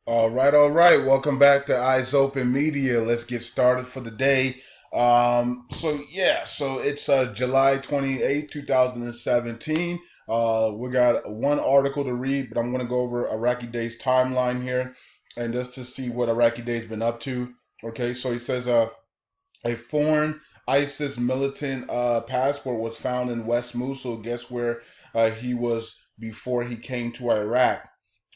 All right. Welcome back to Eyes Open Media. Let's get started for the day. So it's July 28th, 2017. We got one article to read, but I'm going to go over Iraqi Day's timeline here and just to see what Iraqi Day's been up to. Okay, so he says a foreign ISIS militant passport was found in West Mosul. Guess where he was before he came to Iraq?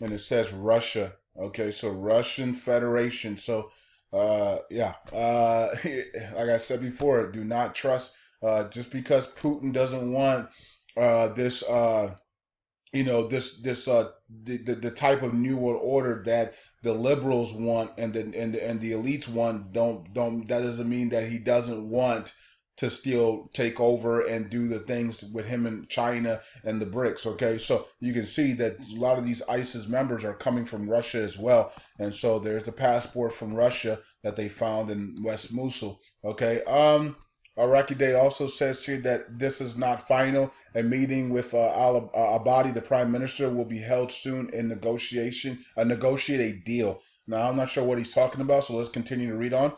And it says Russia. Okay, so Russian Federation. So, like I said before, do not trust just because Putin doesn't want this the type of new world order that the liberals want and the elites want. Don't That doesn't mean that he doesn't want to still take over and do the things with him in China and the BRICS. Okay, so you can see that a lot of these ISIS members are coming from Russia as well, and so there's a passport from Russia that they found in West Mosul. Okay. Iraqi Day also says here that this is not final. A meeting with Al Abadi, the prime minister, will be held soon in negotiate a deal. Now, I'm not sure what he's talking about, so let's continue to read on.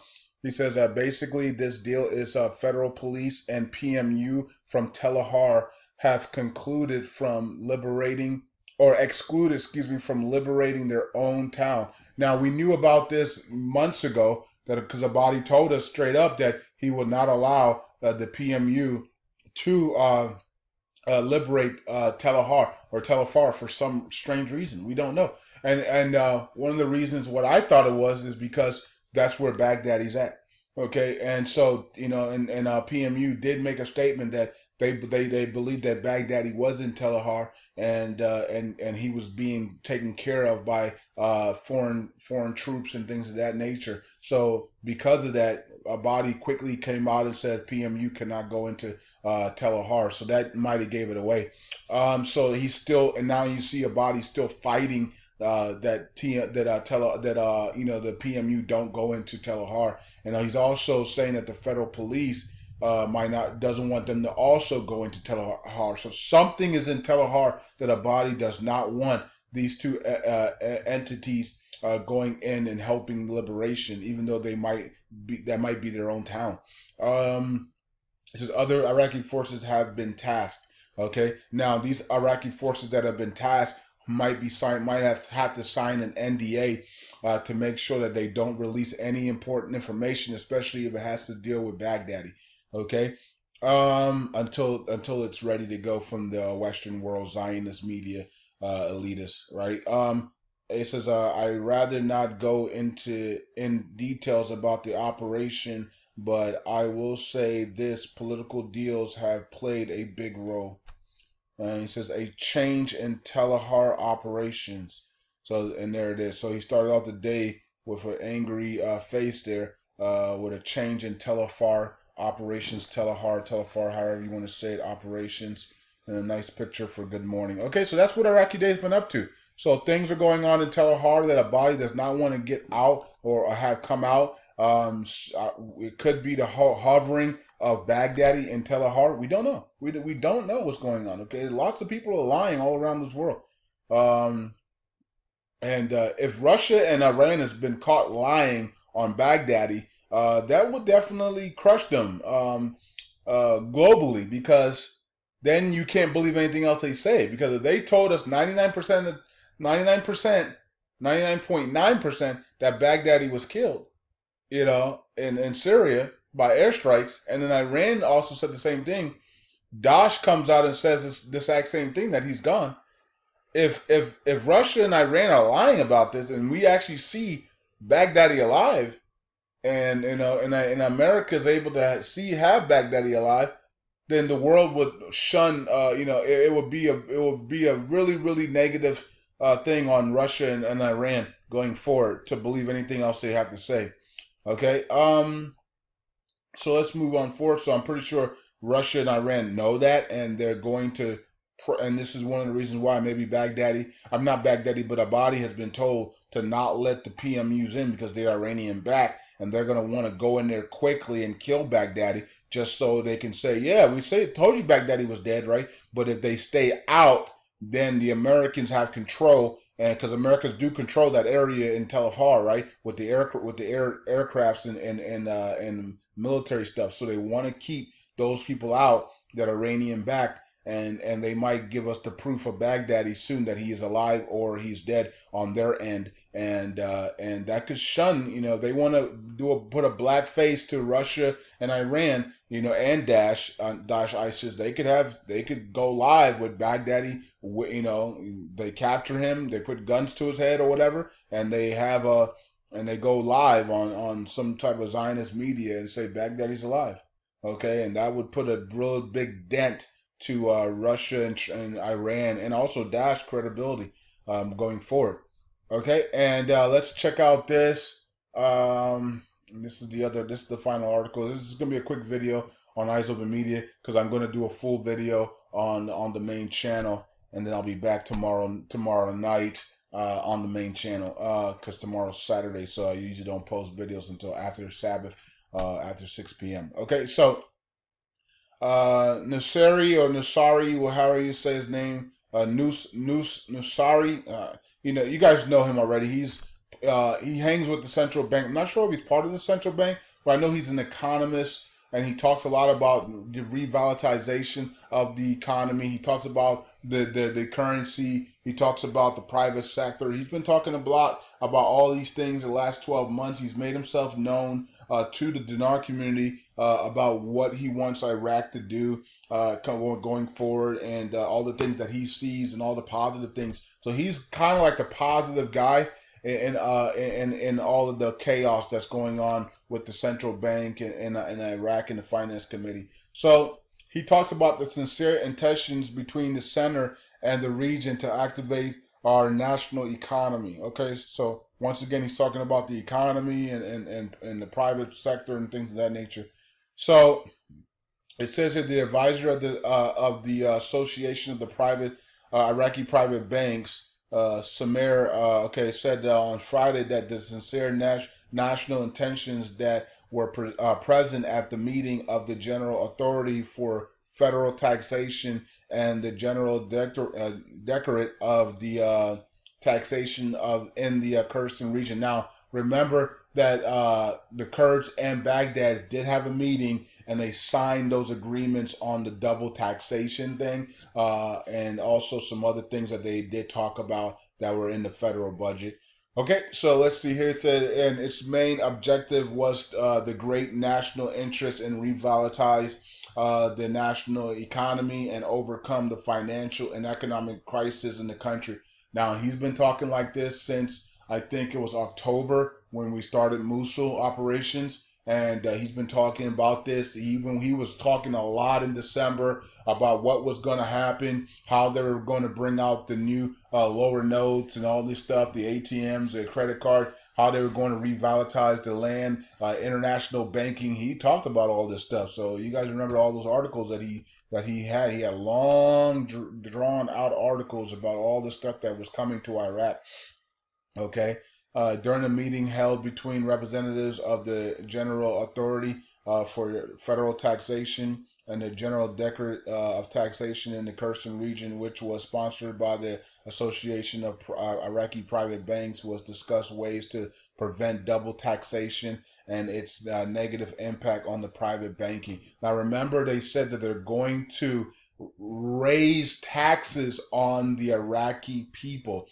He says that basically this deal is federal police and PMU from Tel Afar have concluded from liberating or excluded, excuse me, from liberating their own town. Now, we knew about this months ago that because Abadi told us straight up that he would not allow the PMU to liberate Tel Afar or Tel Afar for some strange reason. We don't know. And one of the reasons what I thought it was is because that's where Baghdadi's at. Okay, and so and PMU did make a statement that they believed that Baghdadi was in Tel Afar and he was being taken care of by foreign troops and things of that nature. So because of that, Abadi quickly came out and said PMU cannot go into Tel Afar. So that might have gave it away. So he's still, and now you see Abadi still fighting the PMU don't go into Tel Afar, and he's also saying that the federal police doesn't want them to also go into Tel Afar. So something is in Tel Afar that Abadi does not want these two entities going in and helping liberation, even though that might be their own town. It says other Iraqi forces have been tasked. Okay, now these Iraqi forces that have been tasked might have to sign an NDA to make sure that they don't release any important information, especially if it has to deal with Baghdadi. Okay, until it's ready to go from the Western world Zionist media elitists, right? It says I rather not go in details about the operation, but I will say this: political deals have played a big role. He says a change in Tel Afar operations. So, and there it is. So he started off the day with an angry face there, with a change in Tel Afar operations, Tel Afar, however you want to say it, operations, and a nice picture for good morning. Okay, so that's what Iraqi Day's been up to. So things are going on in Tel Afar that Abadi does not want to get out or have come out. It could be the hovering of Baghdadi and Tel Afar. We don't know. We don't know what's going on. Okay, lots of people are lying all around this world. And if Russia and Iran has been caught lying on Baghdadi, that would definitely crush them globally, because then you can't believe anything else they say. Because if they told us 99%, 99.9% that Baghdadi was killed, in Syria by airstrikes, and then Iran also said the same thing. Daesh comes out and says this exact same thing, that he's gone. If Russia and Iran are lying about this, and we actually see Baghdadi alive, and and America is able to have Baghdadi alive, then the world would shun. It would be a really, really negative thing on Russia and Iran going forward to believe anything else they have to say. Okay. So let's move on forward. So I'm pretty sure Russia and Iran know that, and they're going to. And this is one of the reasons why maybe I'm not Baghdadi, but Abadi has been told to not let the PMUs in because they're Iranian backed, and they're going to want to go in there quickly and kill Baghdadi just so they can say, yeah, told you Baghdadi was dead, right? But if they stay out, then the Americans have control and because Americans do control that area in Tal Afar, right, with the aircrafts and military stuff. So they want to keep those people out that are Iranian backed, and they might give us the proof of Baghdadi soon that he is alive or he's dead on their end, and that could shun. They want to put a black face to Russia and Iran, and Daesh ISIS. They could go live with Baghdadi. They capture him, they put guns to his head or whatever, and they go live on some type of Zionist media and say Baghdadi's alive. Okay, and that would put a real big dent to Russia and Iran, and also Daesh credibility going forward. Okay, and let's check out this. This is the final article. This is gonna be a quick video on Eyes Open Media because I'm gonna do a full video on the main channel, and then I'll be back tomorrow night on the main channel because tomorrow's Saturday, so I usually don't post videos until after Sabbath, after 6 p.m. Okay, so Nusseiri or Nusseiri, or however you say his name, Nusseiri. You guys know him already. He hangs with the central bank. I'm not sure if he's part of the central bank, but I know he's an economist, and he talks a lot about the revitalization of the economy. He talks about the currency. He talks about the private sector. He's been talking a lot about all these things the last 12 months. He's made himself known to the dinar community about what he wants Iraq to do going forward, and all the things that he sees and all the positive things. So he's kind of like the positive guy in all of the chaos that's going on with the central bank in Iraq and the finance committee. So he talks about the sincere intentions between the center and the region to activate our national economy. Okay, so once again, he's talking about the economy and the private sector and things of that nature. So it says here the advisor of the Association of the Private Iraqi Private Banks, Samir, said on Friday that the sincere national intentions that were present at the meeting of the General Authority for Federal Taxation and the General Directorate of the taxation in the Kurdistan region. Now, remember that the Kurds and Baghdad did have a meeting, and they signed those agreements on the double taxation thing, and also some other things that they did talk about that were in the federal budget. Okay, so let's see here. It said, and its main objective was the great national interest in revitalize the national economy and overcome the financial and economic crisis in the country. Now, he's been talking like this since I think it was October when we started Mosul operations, and he's been talking about this. He was talking a lot in December about what was going to happen, how they were going to bring out the new lower notes and all this stuff, the ATMs, the credit card, how they were going to revitalize the land, international banking. He talked about all this stuff. So you guys remember all those articles that he had. He had long, drawn out articles about all the stuff that was coming to Iraq. Okay. During a meeting held between representatives of the General Authority for Federal Taxation and the General Directorate of Taxation in the Kurdistan region, which was sponsored by the Association of Iraqi Private Banks, was discussed ways to prevent double taxation and its negative impact on the private banking. Now, remember, they said that they're going to raise taxes on the Iraqi people.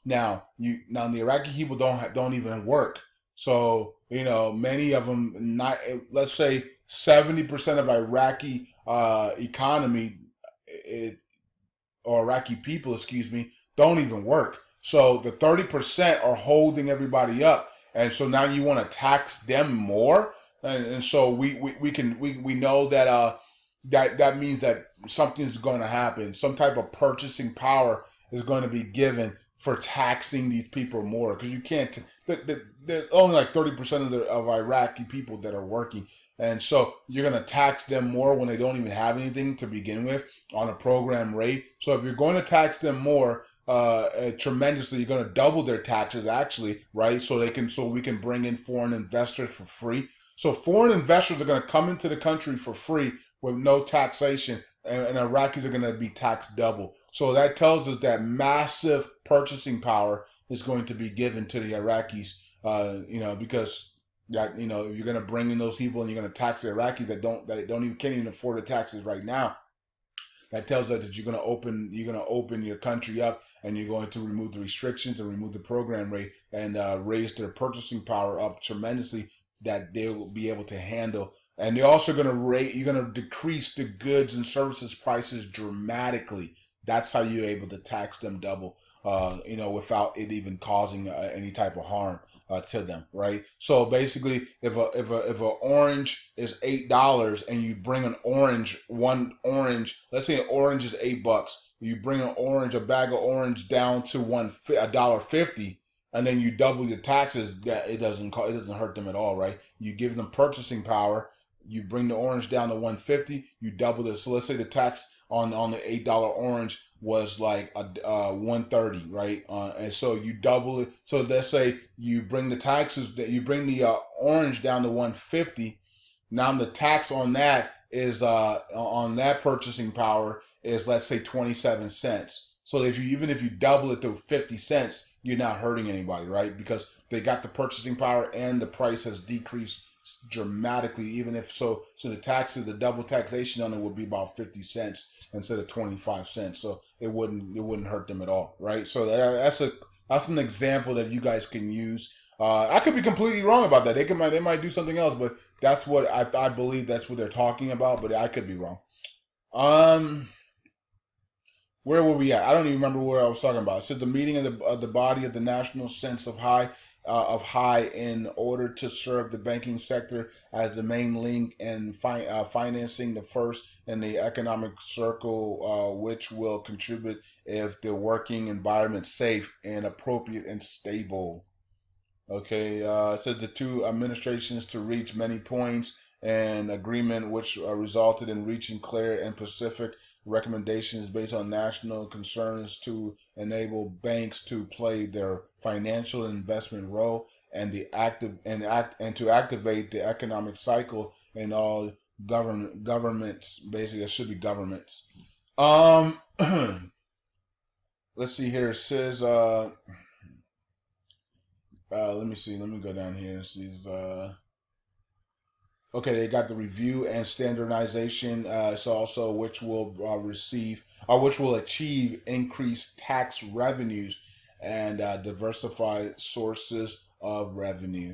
Now the Iraqi people don't even work. So, many of them, let's say 70% of Iraqi economy, or Iraqi people, don't even work. So the 30% are holding everybody up, and so now you want to tax them more, and so we know that that means that something's going to happen. Some type of purchasing power is going to be given for taxing these people more, because you can't. There's only like 30% of Iraqi people that are working, and so you're going to tax them more when they don't even have anything to begin with on a program rate. So if you're going to tax them more tremendously, you're going to double their taxes actually, right? So we can bring in foreign investors for free. So foreign investors are going to come into the country for free with no taxation, and Iraqis are going to be taxed double. So that tells us that massive purchasing power is going to be given to the Iraqis, because that you're going to bring in those people and you're going to tax the Iraqis that don't even can't even afford the taxes right now. That tells us that you're going to open your country up, and you're going to remove the restrictions and remove the program rate, and raise their purchasing power up tremendously, that they will be able to handle. And they're also going to you're going to decrease the goods and services prices dramatically. That's how you're able to tax them double, without it even causing any type of harm to them, right? So basically, if a orange is $8 and you bring one orange, let's say an orange is $8, you bring a bag of orange down to $1.50, and then you double your taxes, that it doesn't hurt them at all, right? You give them purchasing power. You bring the orange down to $1.50, you double it. So let's say the tax on the $8 orange was like $1.30, right? And so you double it. So let's say you bring the orange down to $1.50. Now the tax on that is on that purchasing power is, let's say, 27 cents. So even if you double it to 50 cents, you're not hurting anybody, right? Because they got the purchasing power and the price has decreased dramatically. Even if so the double taxation on it would be about 50 cents instead of 25 cents. So it wouldn't hurt them at all, right? So that's an example that you guys can use. I could be completely wrong about that. They might do something else, but that's what I believe that's what they're talking about, but I could be wrong. Where were we at? I don't even remember where I was talking about. It said the meeting of the body of the national sense of high in order to serve the banking sector as the main link in financing the first in the economic circle, which will contribute if the working environment safe and appropriate and stable. Okay, it says the two administrations to reach many points and agreement, which resulted in reaching clear and specific recommendations based on national concerns to enable banks to play their financial investment role and to activate the economic cycle in all governments. Basically, it should be governments. Let's see here. It says let me see. Let me go down here and see. Okay, they got the review and standardization. It's also which will achieve increased tax revenues and diversified sources of revenue.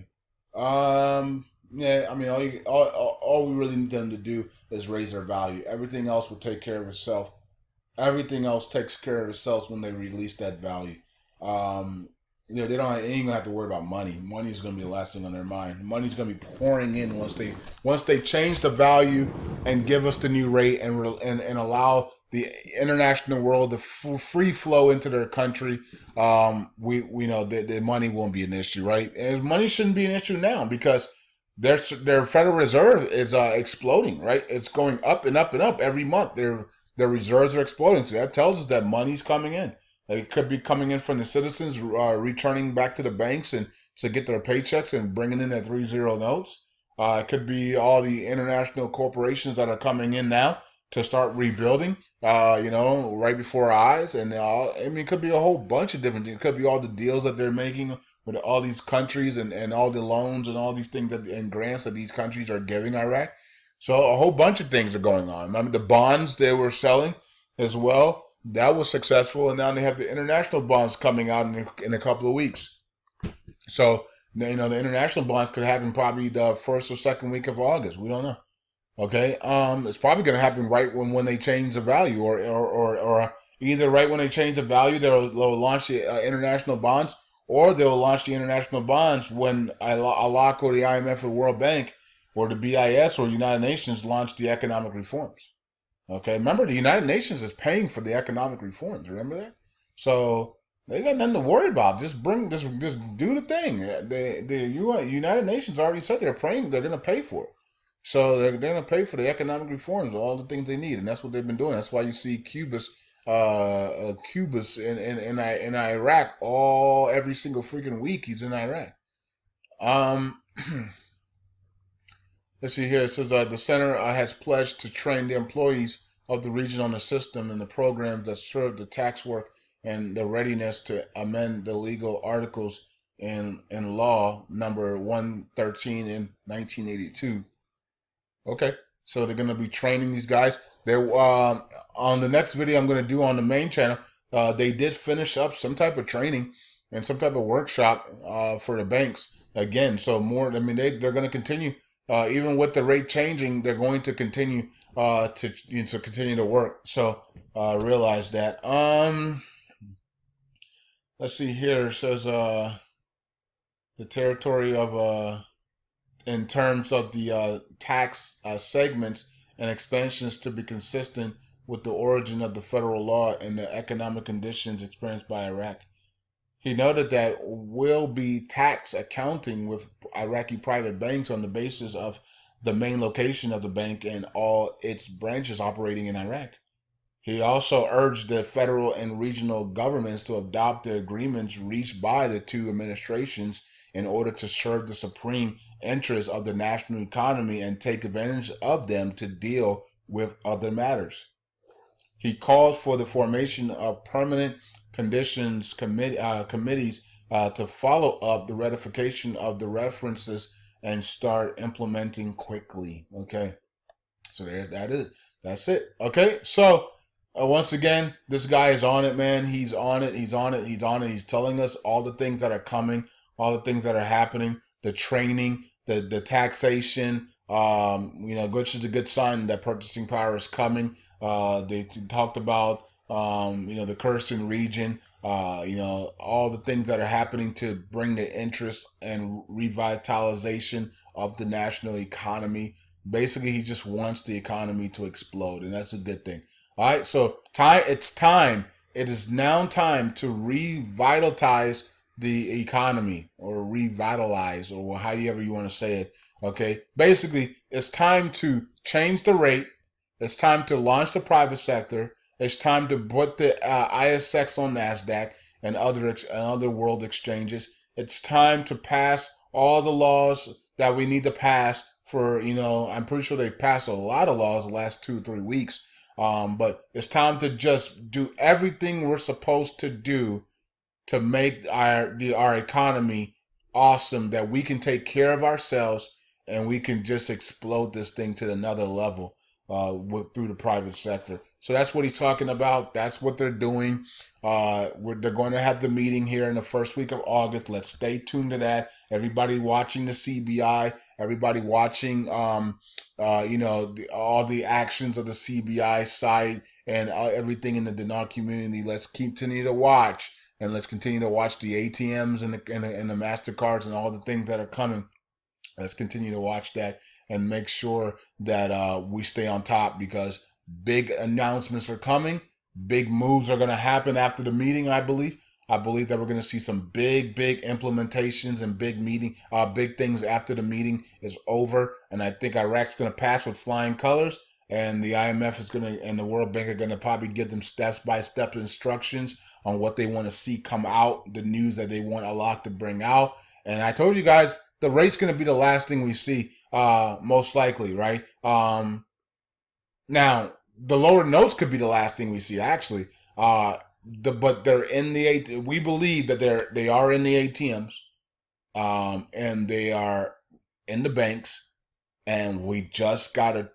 Yeah, I mean, all we really need them to do is raise their value. Everything else will take care of itself. Everything else takes care of itself when they release that value. They ain't gonna have to worry about money. Money's gonna be the last thing on their mind. Money's gonna be pouring in once they change the value and give us the new rate and allow the international world to free flow into their country. We know that the money won't be an issue, right? And money shouldn't be an issue now because their Federal Reserve is exploding, right? It's going up and up and up every month. Their reserves are exploding. So that tells us that money's coming in. It could be coming in from the citizens returning back to the banks and to get their paychecks and bringing in their 3-0 notes. It could be all the international corporations that are coming in now to start rebuilding, right before our eyes. And it could be a whole bunch of different things. It could be all the deals that they're making with all these countries and all the loans and all these things and grants that these countries are giving Iraq. So a whole bunch of things are going on. Remember the bonds they were selling as well? That was successful, and now they have the international bonds coming out in a couple of weeks. So, the international bonds could happen probably the first or second week of August. We don't know. Okay, it's probably going to happen right when they change the value, or either right when they change the value, they'll launch the international bonds, or they'll launch the international bonds when ILOC or the IMF or World Bank or the BIS or United Nations launch the economic reforms. Okay, remember the United Nations is paying for the economic reforms. Remember that? So they got nothing to worry about. Just do the thing. The United Nations already said they're going to pay for it. So they're going to pay for the economic reforms, all the things they need, and that's what they've been doing. That's why you see Cubas in Iraq every single freaking week. He's in Iraq. Let's see here. It says the center has pledged to train the employees of the region on the system and the programs that serve the tax work and the readiness to amend the legal articles in law number 113 in 1982. Okay, so they're gonna be training these guys. They're on the next video I'm gonna do on the main channel. They did finish up some type of training and some type of workshop for the banks again. So more, I mean, they're gonna continue even with the rate changing. They're going to continue to continue to work. So realize that. Let's see here. It says the territory of in terms of the tax segments and expansions to be consistent with the origin of the federal law and the economic conditions experienced by Iraq. He noted that will be tax accounting with Iraqi private banks on the basis of the main location of the bank and all its branches operating in Iraq. He also urged the federal and regional governments to adopt the agreements reached by the two administrations in order to serve the supreme interests of the national economy and take advantage of them to deal with other matters. He called for the formation of permanent conditions committees to follow up the ratification of the references and start implementing quickly. Okay, so that is. That's it. Okay, so once again, this guy is on it, man. He's on it. He's on it. He's on it. He's telling us all the things that are coming, all the things that are happening, the training, the taxation. Which is a good sign that purchasing power is coming. They talked about the Kurdistan region. All the things that are happening to bring the interest and revitalization of the national economy. Basically, he just wants the economy to explode, and that's a good thing. All right, so it's time. It is now time to revitalize the economy, or revitalize, or however you want to say it. Okay, basically, it's time to change the rate. It's time to launch the private sector. It's time to put the ISX on NASDAQ and other world exchanges. It's time to pass all the laws that we need to pass for, I'm pretty sure they passed a lot of laws the last 2 or 3 weeks. But it's time to just do everything we're supposed to do to make our economy awesome, that we can take care of ourselves and we can just explode this thing to another level through the private sector. So that's what he's talking about. That's what they're doing. They're going to have the meeting here in the first week of August. Let's stay tuned to that. Everybody watching the CBI, everybody watching, all the actions of the CBI site and everything in the Dinar community. Let's continue to watch, and let's continue to watch the ATMs and the MasterCards and all the things that are coming. Let's continue to watch that and make sure that we stay on top, because big announcements are coming. Big moves are going to happen after the meeting, I believe. I believe that we're going to see some big implementations and big things after the meeting is over. And I think Iraq's going to pass with flying colors. And the IMF and the World Bank are going to probably give them step-by-step instructions on what they want to see come out, the news that they want a lot to bring out. And I told you guys, the rate's going to be the last thing we see, most likely, right? Now, the lower notes could be the last thing we see, actually. But they're in the we believe that they are in the ATMs, and they are in the banks, and we just gotta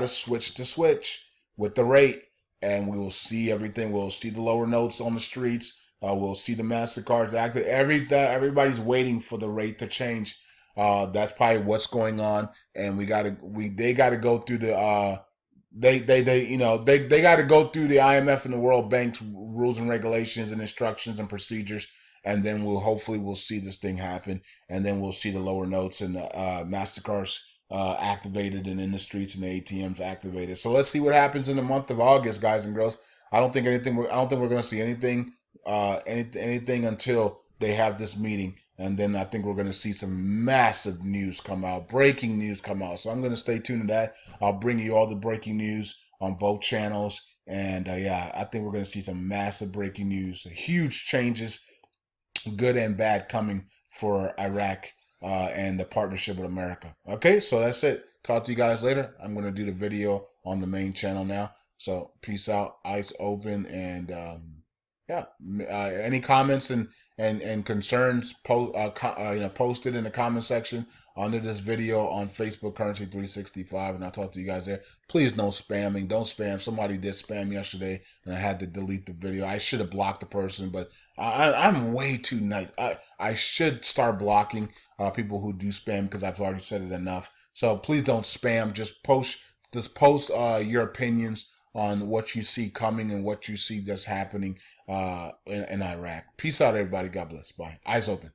switch with the rate, and we will see everything. We'll see the lower notes on the streets. We'll see the MasterCards active. Everybody's waiting for the rate to change. That's probably what's going on, and they gotta go through the they got to go through the IMF and the World Bank's rules and regulations and instructions and procedures, and then we'll see this thing happen, and then we'll see the lower notes and the MasterCards activated, and in the streets and the ATMs activated. So let's see what happens in the month of August, guys and girls. I don't think we're going to see anything until they have this meeting, and then I think we're going to see some massive news come out, breaking news come out. So I'm going to stay tuned to that. I'll bring you all the breaking news on both channels, and I think we're going to see some massive breaking news, huge changes, good and bad, coming for Iraq and the partnership with America. Okay, so that's it. Talk to you guys later. I'm going to do the video on the main channel now. So peace out, eyes open, and yeah. Any comments and concerns, post it in the comment section under this video on Facebook Currency 365, and I'll talk to you guys there. Please no spamming. Don't spam. Somebody did spam yesterday, and I had to delete the video. I should have blocked the person, but I'm way too nice. I should start blocking people who do spam because I've already said it enough. So please don't spam. Just post your opinions on what you see coming and what you see that's happening in Iraq. Peace out, everybody. God bless. Bye. Eyes open.